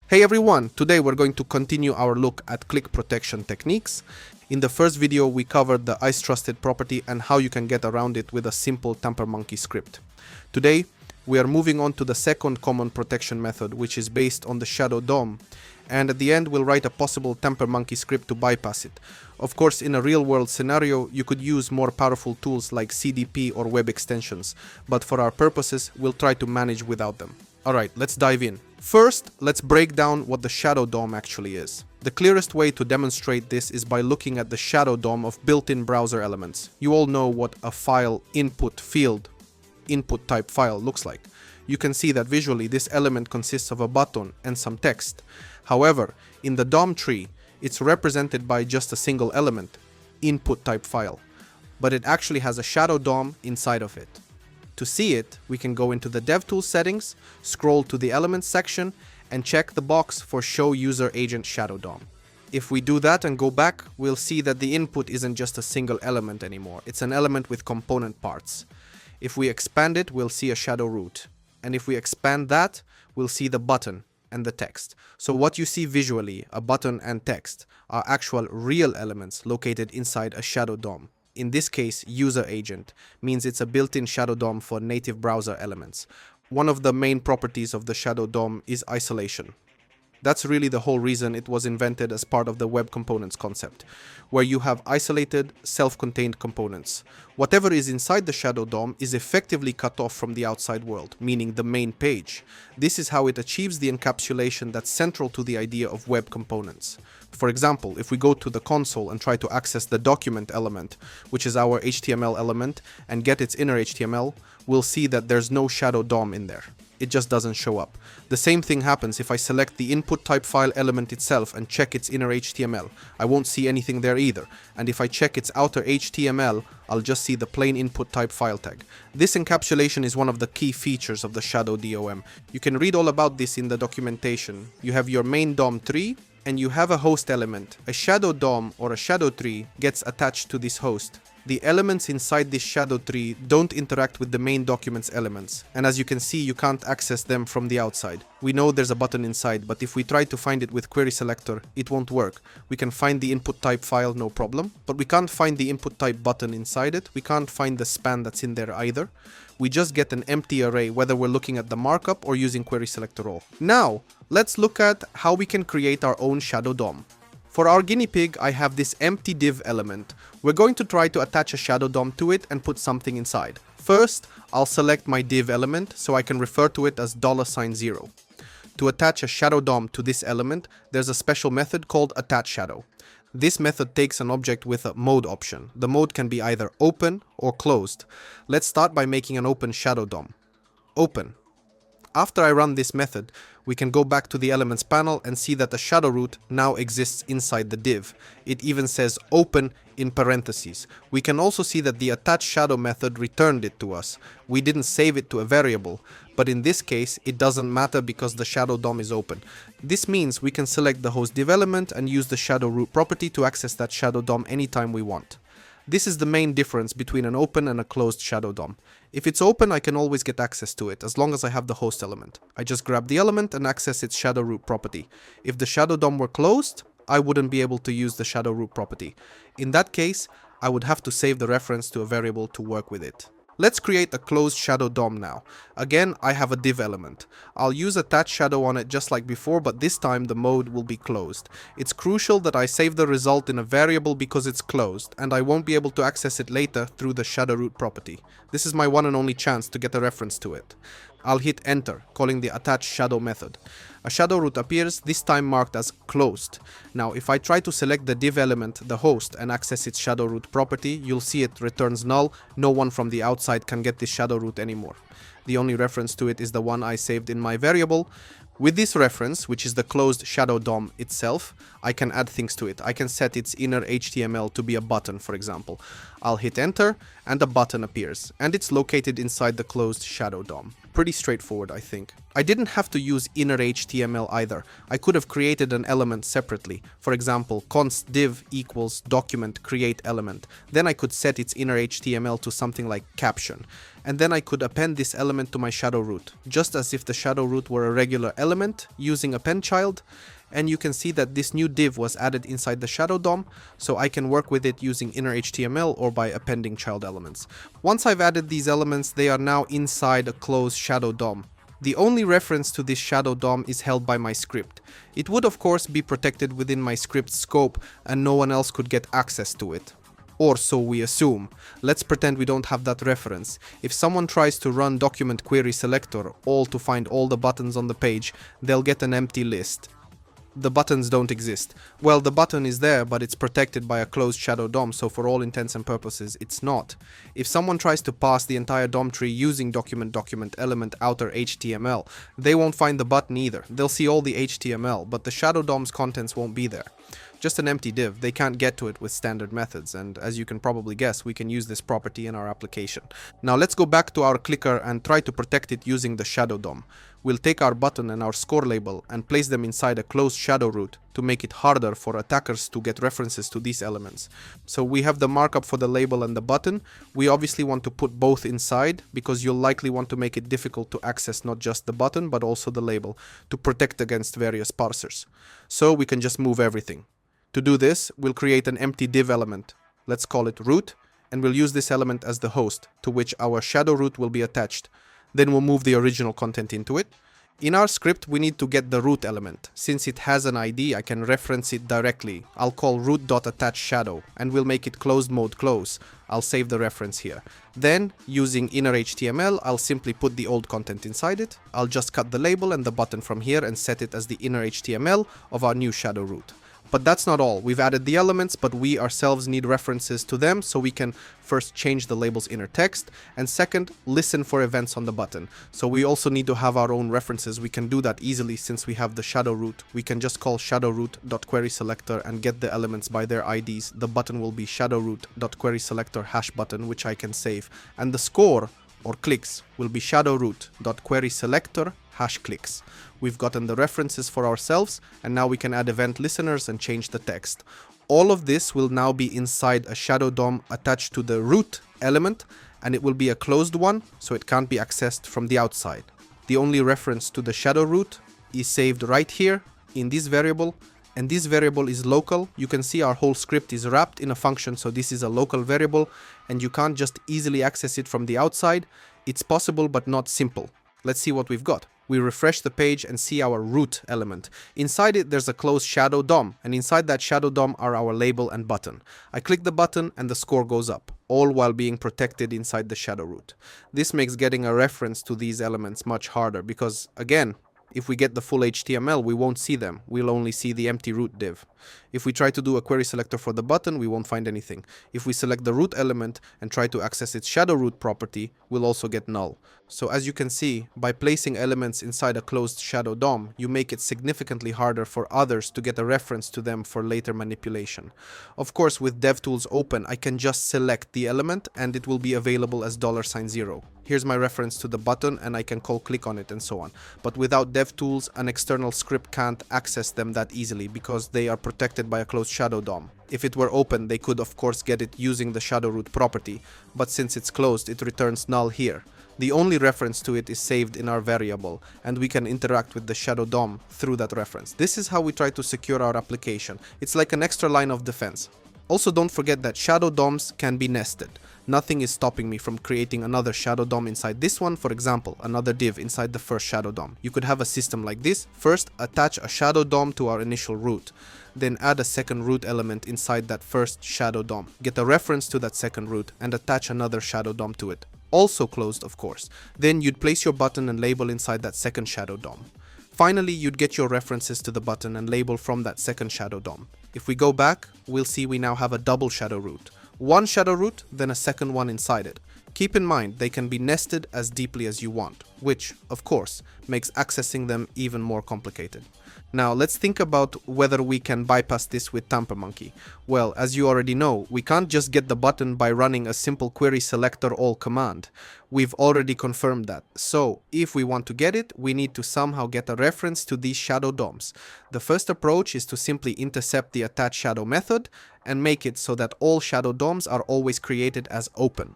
Hey everyone, today we're going to continue our look at click protection techniques. In the first video we covered the isTrusted property and how you can get around it with a simple tamper monkey script. Today we are moving on to the second common protection method, which is based on the shadow DOM, and at the end we'll write a possible tamper monkey script to bypass it. Of course, in a real world scenario you could use more powerful tools like CDP or web extensions, but for our purposes we'll try to manage without them. Alright, let's dive in. First, let's break down what the shadow DOM actually is. The clearest way to demonstrate this is by looking at the shadow DOM of built-in browser elements. You all know what a file input field, input type file looks like. You can see that visually this element consists of a button and some text. However, in the DOM tree, it's represented by just a single element, input type file, but it actually has a shadow DOM inside of it. To see it, we can go into the DevTools settings, scroll to the Elements section, and check the box for Show User Agent Shadow DOM. If we do that and go back, we'll see that the input isn't just a single element anymore. It's an element with component parts. If we expand it, we'll see a shadow root. And if we expand that, we'll see the button and the text. So what you see visually, a button and text, are actual real elements located inside a shadow DOM. In this case, user agent means it's a built-in shadow DOM for native browser elements. One of the main properties of the shadow DOM is isolation. That's really the whole reason it was invented as part of the web components concept, where you have isolated, self-contained components. Whatever is inside the shadow DOM is effectively cut off from the outside world, meaning the main page. This is how it achieves the encapsulation that's central to the idea of web components. For example, if we go to the console and try to access the document element, which is our HTML element, and get its inner HTML, we'll see that there's no shadow DOM in there. It just doesn't show up. The same thing happens if I select the input type file element itself and check its inner HTML. I won't see anything there either. And if I check its outer HTML, I'll just see the plain input type file tag. This encapsulation is one of the key features of the shadow DOM. You can read all about this in the documentation. You have your main DOM tree, and you have a host element. A shadow DOM or a shadow tree gets attached to this host. The elements inside this shadow tree don't interact with the main document's elements, and as you can see, you can't access them from the outside. We know there's a button inside, but if we try to find it with query selector, it won't work. We can find the input type file, no problem, but we can't find the input type button inside it. We can't find the span that's in there either. We just get an empty array, whether we're looking at the markup or using query selector all. Now, let's look at how we can create our own shadow DOM. For our guinea pig, I have this empty div element. We're going to try to attach a shadow DOM to it and put something inside. First, I'll select my div element so I can refer to it as $0. To attach a shadow DOM to this element, there's a special method called attachShadow. This method takes an object with a mode option. The mode can be either open or closed. Let's start by making an open shadow DOM. Open. After I run this method, we can go back to the Elements panel and see that the shadow root now exists inside the div. It even says open in parentheses. We can also see that the attachShadow method returned it to us. We didn't save it to a variable, but in this case it doesn't matter because the shadow DOM is open. This means we can select the host div element and use the shadow root property to access that shadow DOM anytime we want. This is the main difference between an open and a closed shadow DOM. If it's open, I can always get access to it, as long as I have the host element. I just grab the element and access its shadow root property. If the shadow DOM were closed, I wouldn't be able to use the shadow root property. In that case, I would have to save the reference to a variable to work with it. Let's create a closed shadow DOM now. Again, I have a div element. I'll use attachShadow on it just like before, but this time the mode will be closed. It's crucial that I save the result in a variable because it's closed, and I won't be able to access it later through the shadow root property. This is my one and only chance to get a reference to it. I'll hit enter, calling the attachShadow method. A shadow root appears, this time marked as closed. Now, if I try to select the div element, the host, and access its shadow root property, you'll see it returns null. No one from the outside can get this shadow root anymore. The only reference to it is the one I saved in my variable. With this reference, which is the closed shadow DOM itself, I can add things to it. I can set its inner HTML to be a button, for example. I'll hit enter, and a button appears, and it's located inside the closed shadow DOM. Pretty straightforward, I think. I didn't have to use inner HTML either. I could have created an element separately. For example, const div equals document create element. Then I could set its inner HTML to something like caption. And then I could append this element to my shadow root, just as if the shadow root were a regular element using append child. And you can see that this new div was added inside the shadow DOM, so I can work with it using inner HTML or by appending child elements. Once I've added these elements, they are now inside a closed shadow DOM. The only reference to this shadow DOM is held by my script. It would of course be protected within my script's scope and no one else could get access to it. Or so we assume. Let's pretend we don't have that reference. If someone tries to run document query selector all to find all the buttons on the page, they'll get an empty list. The buttons don't exist. Well, the button is there, but it's protected by a closed shadow DOM, so for all intents and purposes, it's not. If someone tries to pass the entire DOM tree using document element outer HTML, they won't find the button either. They'll see all the HTML, but the shadow DOM's contents won't be there. Just an empty div. They can't get to it with standard methods, and as you can probably guess, we can use this property in our application. Now let's go back to our clicker and try to protect it using the shadow DOM. We'll take our button and our score label and place them inside a closed shadow root to make it harder for attackers to get references to these elements. So we have the markup for the label and the button. We obviously want to put both inside because you'll likely want to make it difficult to access not just the button but also the label to protect against various parsers. So we can just move everything. To do this, we'll create an empty div element. Let's call it root, and we'll use this element as the host to which our shadow root will be attached. Then we'll move the original content into it. In our script, we need to get the root element. Since it has an ID, I can reference it directly. I'll call root.attachShadow, and we'll make it closed mode close. I'll save the reference here. Then, using inner HTML, I'll simply put the old content inside it. I'll just cut the label and the button from here and set it as the inner HTML of our new shadow root. But that's not all. We've added the elements, but we ourselves need references to them, so we can first change the label's inner text, and second, listen for events on the button. So we also need to have our own references. We can do that easily since we have the shadow root. We can just call shadowroot.querySelector and get the elements by their IDs. The button will be shadowroot.querySelector#button, which I can save. And the score, or clicks, will be shadowroot.querySelector#clicks. We've gotten the references for ourselves, and now we can add event listeners and change the text. All of this will now be inside a shadow DOM attached to the root element, and it will be a closed one, so it can't be accessed from the outside. The only reference to the shadow root is saved right here in this variable, and this variable is local. You can see our whole script is wrapped in a function, so this is a local variable, and you can't just easily access it from the outside. It's possible, but not simple. Let's see what we've got. We refresh the page and see our root element. Inside it, there's a closed shadow DOM, and inside that shadow DOM are our label and button. I click the button and the score goes up, all while being protected inside the shadow root. This makes getting a reference to these elements much harder because, again, if we get the full HTML, we won't see them. We'll only see the empty root div. If we try to do a query selector for the button, we won't find anything. If we select the root element and try to access its shadow root property, we'll also get null. So as you can see, by placing elements inside a closed shadow DOM, you make it significantly harder for others to get a reference to them for later manipulation. Of course, with DevTools open, I can just select the element and it will be available as $0. Here's my reference to the button and I can click on it and so on. But without DevTools, an external script can't access them that easily because they are protected by a closed shadow DOM. If it were open, they could of course get it using the shadow root property, but since it's closed, it returns null here. The only reference to it is saved in our variable, and we can interact with the shadow DOM through that reference. This is how we try to secure our application. It's like an extra line of defense. Also, don't forget that shadow DOMs can be nested. Nothing is stopping me from creating another shadow DOM inside this one, for example, another div inside the first shadow DOM. You could have a system like this. First, attach a shadow DOM to our initial root. Then add a second root element inside that first shadow DOM. Get a reference to that second root and attach another shadow DOM to it. Also closed, of course. Then you'd place your button and label inside that second shadow DOM. Finally, you'd get your references to the button and label from that second shadow DOM. If we go back, we'll see we now have a double shadow root. One shadow root, then a second one inside it. Keep in mind they can be nested as deeply as you want, which, of course, makes accessing them even more complicated. Now let's think about whether we can bypass this with TamperMonkey. Well, as you already know, we can't just get the button by running a simple query selector all command. We've already confirmed that. So if we want to get it, we need to somehow get a reference to these shadow DOMs. The first approach is to simply intercept the attach shadow method and make it so that all shadow DOMs are always created as open.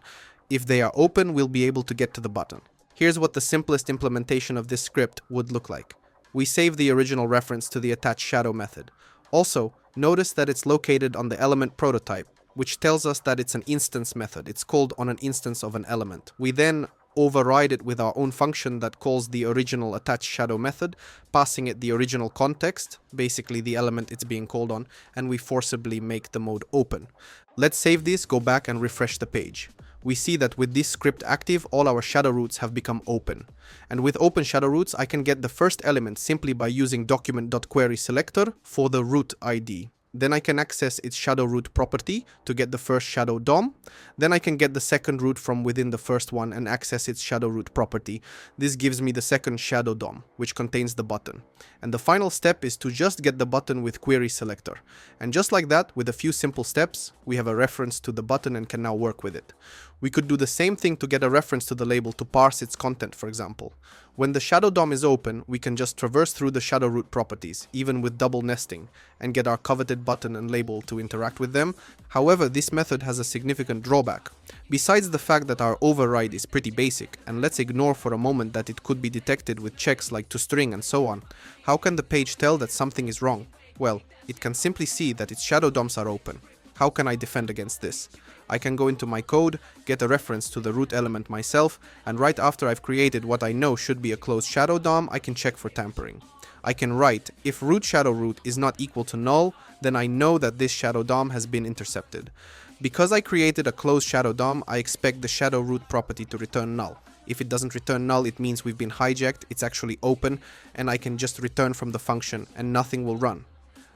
If they are open, we'll be able to get to the button. Here's what the simplest implementation of this script would look like. We save the original reference to the attach shadow method. Also, notice that it's located on the element prototype, which tells us that it's an instance method. It's called on an instance of an element. We then override it with our own function that calls the original attach shadow method, passing it the original context, basically the element it's being called on, and we forcibly make the mode open. Let's save this, go back and refresh the page. We see that with this script active, all our shadow roots have become open. And with open shadow roots, I can get the first element simply by using document.querySelector for the root ID. Then I can access its shadow root property to get the first shadow DOM. Then I can get the second root from within the first one and access its shadow root property. This gives me the second shadow DOM, which contains the button. And the final step is to just get the button with query selector. And just like that, with a few simple steps, we have a reference to the button and can now work with it. We could do the same thing to get a reference to the label to parse its content, for example. When the shadow DOM is open, we can just traverse through the shadow root properties, even with double nesting, and get our coveted button and label to interact with them. However, this method has a significant drawback. Besides the fact that our override is pretty basic, and let's ignore for a moment that it could be detected with checks like toString and so on, how can the page tell that something is wrong? Well, it can simply see that its shadow DOMs are open. How can I defend against this? I can go into my code, get a reference to the root element myself, and right after I've created what I know should be a closed shadow DOM, I can check for tampering. I can write, if root shadow root is not equal to null, then I know that this shadow DOM has been intercepted. Because I created a closed shadow DOM, I expect the shadow root property to return null. If it doesn't return null, it means we've been hijacked, it's actually open, and I can just return from the function and nothing will run.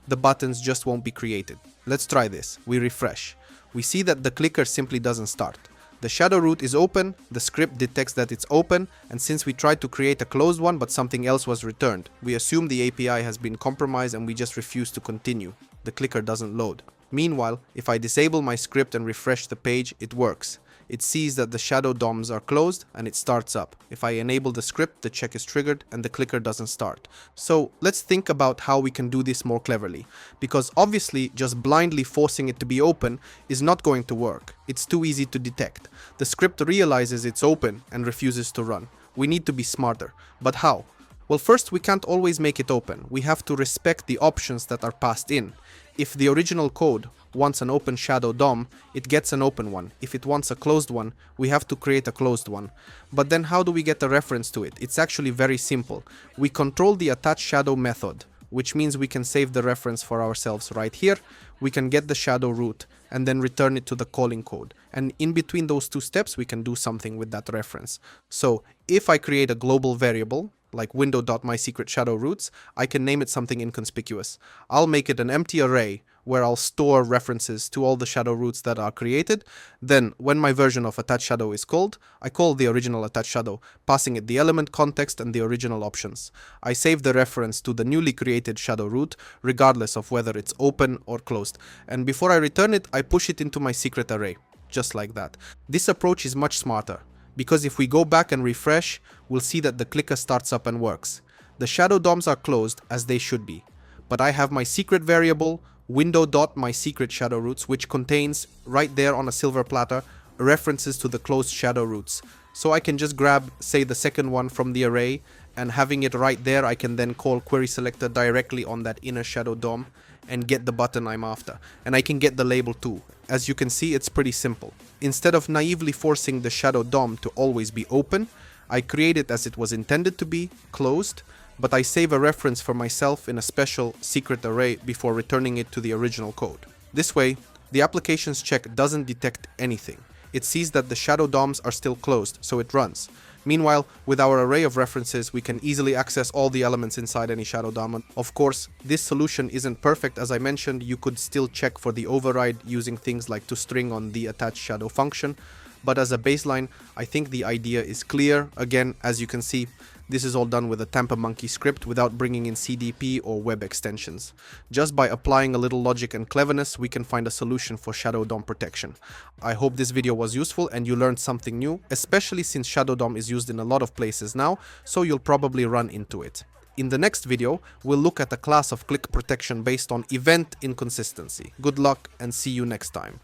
The buttons just won't be created. Let's try this. We refresh. We see that the clicker simply doesn't start. The shadow root is open, the script detects that it's open, and since we tried to create a closed one but something else was returned, we assume the API has been compromised and we just refuse to continue. The clicker doesn't load. Meanwhile, if I disable my script and refresh the page, it works. It sees that the shadow DOMs are closed and it starts up. If I enable the script, the check is triggered and the clicker doesn't start. So let's think about how we can do this more cleverly. Because obviously just blindly forcing it to be open is not going to work. It's too easy to detect. The script realizes it's open and refuses to run. We need to be smarter. But how? Well, first, we can't always make it open. We have to respect the options that are passed in. If the original code wants an open shadow DOM, it gets an open one. If it wants a closed one, we have to create a closed one. But then how do we get a reference to it? It's actually very simple. We control the attach shadow method, which means we can save the reference for ourselves right here. We can get the shadow root and then return it to the calling code. And in between those two steps, we can do something with that reference. So if I create a global variable, like window.mySecretShadowRoots, I can name it something inconspicuous. I'll make it an empty array where I'll store references to all the shadow roots that are created. Then, when my version of attach shadow is called, I call the original attach shadow, passing it the element context and the original options. I save the reference to the newly created shadow root, regardless of whether it's open or closed. And before I return it, I push it into my secret array, just like that. This approach is much smarter, because if we go back and refresh, we'll see that the clicker starts up and works. The shadow DOMs are closed, as they should be. But I have my secret variable, window.mySecretShadowRoots, which contains, right there on a silver platter, references to the closed shadow roots. So I can just grab, say, the second one from the array, and having it right there, I can then call querySelector directly on that inner shadow DOM and get the button I'm after. And I can get the label too. As you can see, it's pretty simple. Instead of naively forcing the shadow DOM to always be open, I create it as it was intended to be, closed, but I save a reference for myself in a special secret array before returning it to the original code. This way, the application's check doesn't detect anything. It sees that the shadow DOMs are still closed, so it runs. Meanwhile, with our array of references, we can easily access all the elements inside any shadow DOM. Of course, this solution isn't perfect. As I mentioned, you could still check for the override using things like toString on the attach shadow function. But as a baseline, I think the idea is clear. Again, as you can see, this is all done with a TamperMonkey script without bringing in CDP or web extensions. Just by applying a little logic and cleverness, we can find a solution for Shadow DOM protection. I hope this video was useful and you learned something new, especially since Shadow DOM is used in a lot of places now, so you'll probably run into it. In the next video, we'll look at a class of click protection based on event inconsistency. Good luck and see you next time.